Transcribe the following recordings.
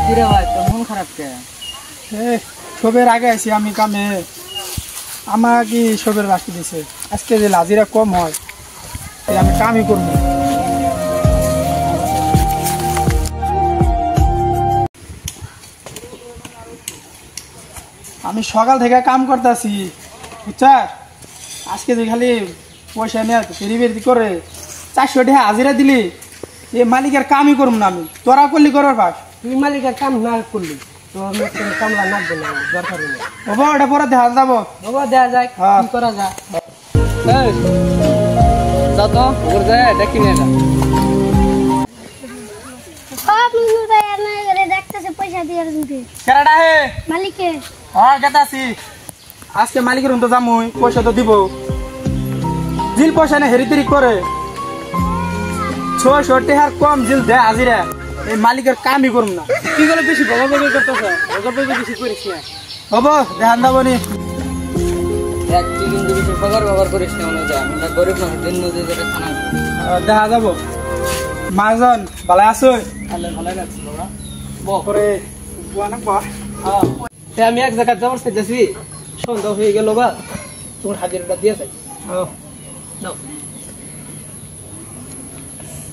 কিরে ভাই তোর মন খারাপ কে? সবের আগে আছি আমি কামে, আমার কি সবের বাকি দিছে। আজকে যে লাজিরা কম হয় আমি কামই করবো। আমি সকাল থেকে কাম করতেছি বুঝছার, আজকে যে খালি পয়সা নিয়ে ফেরি বেরি করে 400 টাকা হাজিরা দিলি এ মালিকের কামই করবো না। আমি তোরা করলি করার পাস, তুই মালিকের কাম না করলি তোর কামলা নাকবে না, দরকার নেই। হবো এটা পরে দেখা যাবো। বাবা দেয়া যায়, কি করা যায়। যা তো ওর যায় দেখি না এটা আজকে মালিকের তো যামুই, পয়সা তো দিব। জিল পয়সা না হেরি তেরি করে 600 টাকার কম জিল দে হাজিরা, এই মালিকের কামই করুম না। কি করে বেশি বাবা বাবা করতেছ, বেশি করিস না। হবো দেখান যাবো নি। এক তুই কিন্তু বেশি ব্যবহার করিস না, মনে যায় আমরা গরিব মানুষ, দিন মজুরি করে খানা দেখা যাবো। মাজন ভালো আছো? ভালো লাগছে বাবা। পরে আমি এক জায়গায় যাওয়ার চাইতেছি, সন্ধ্যা হয়ে গেল বা তোমার হাজিরাটা দিয়ে যাই। নাও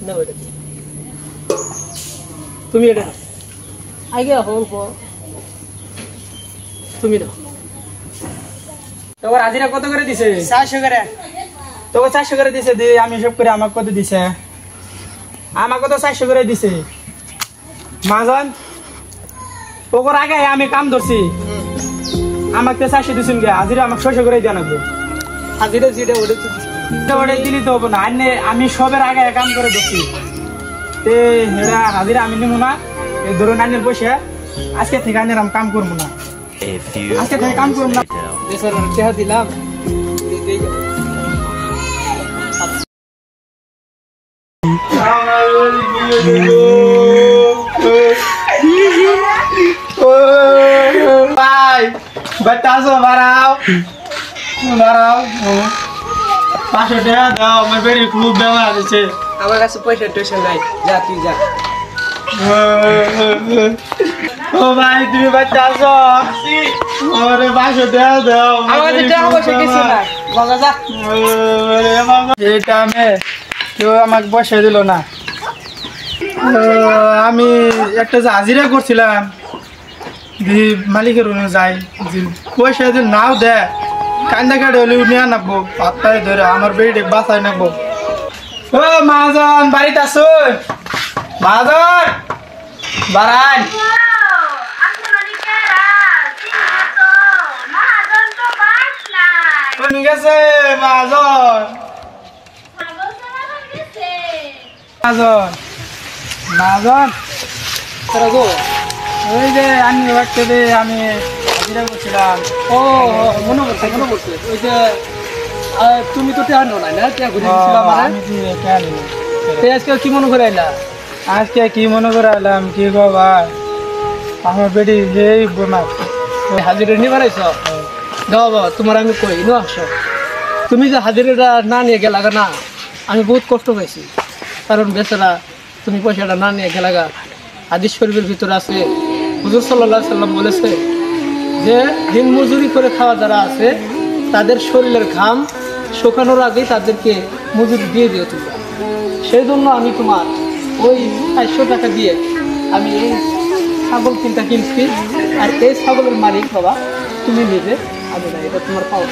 নাও এটা তুমি এটা আগে অল্প তুমি নাও। তোমার হাজিরা কত করে দিছে? 400 করে। তোকে 400 করে দিছে, দি আমি সব করে আমাকে কত দিছে? আমাকে তো 400 করে দিছে। মাজন ওর আগে আমি কাম ধরছি, আমাকে 400 দিছেন গে, হাজিরা আমাকে 600 করে দিয়ে নাকবো। হাজিরা যেটা ওটা দিলি তো হবো না, আমি সবের আগে কাম করে ধরছি তে হেরা হাজিরা আমি নিবো না। এই ধরুন আইনের পয়সা আজকে থেকে আইনের আমি কাম করবো না, আজকে থেকে কাম করবো না। চেহারা দিলাম ভাই বাতাসো বাড়াও বাড়াও, 500 টাকা দাও, আমার বেড়ি খুব বেমার আছে। আমার কাছে পয়সা টয়সা নাই, যা তুই যা। ও ভাই তুমি বাতাসো ওরে 500 টাকা দাও, আমার কাছে টাকা পয়সা কিছু নাই, বাবা যা। এটা আমি কেউ আমাকে পয়সা দিল না। আমি একটা যে হাজিরা করছিলাম মালিকের যাই, পয়সা যদি নাও দে কান্দা কাটে হলে নিয়ে নাকবো, পাত্তায় ধরে আমার বেড়ে বাসায় নাকবো। ও মাজন বাড়িতে আসো? মাজন বাড়ান কোন গেছে? মাজন মাজন মাজন তোরা গো ওই যে আমি বাড়তে আমি হাজিরা করছিলাম। ও মনে করছে ওই যে তুমি তো টেয়ার নো নাই না, টেয়া ঘুরে দিছিলাম আজকে কি মনে করে আইলা? আজকে কি মনে করে এলাম কি গো ভাই, আমার বেটি এই বোনাস হাজিরা নিয়ে বেড়াইছ। দাও বাবা তোমার আমি কই নো আসো, তুমি যে হাজিরাটা না নিয়ে গেলা না, আমি বহুত কষ্ট পাইছি। কারণ বেচারা তুমি পয়সাটা না নিয়ে গেলাগা। হাদিস শরীফের ভিতরে আছে হুজুর সাল্লাল্লাহু আলাইহি সাল্লাম বলেছে যে দিন মজুরি করে খাওয়া যারা আছে তাদের শরীরের ঘাম শুকানোর আগেই তাদেরকে মজুরি দিয়ে দিও তোমরা। সেই জন্য আমি তোমার ওই 400 টাকা দিয়ে আমি এই ছাগল কিনছি, আর এই ছাগলের মালিক বাবা তুমি নিজে, আমি না, এটা তোমার পাওয়া।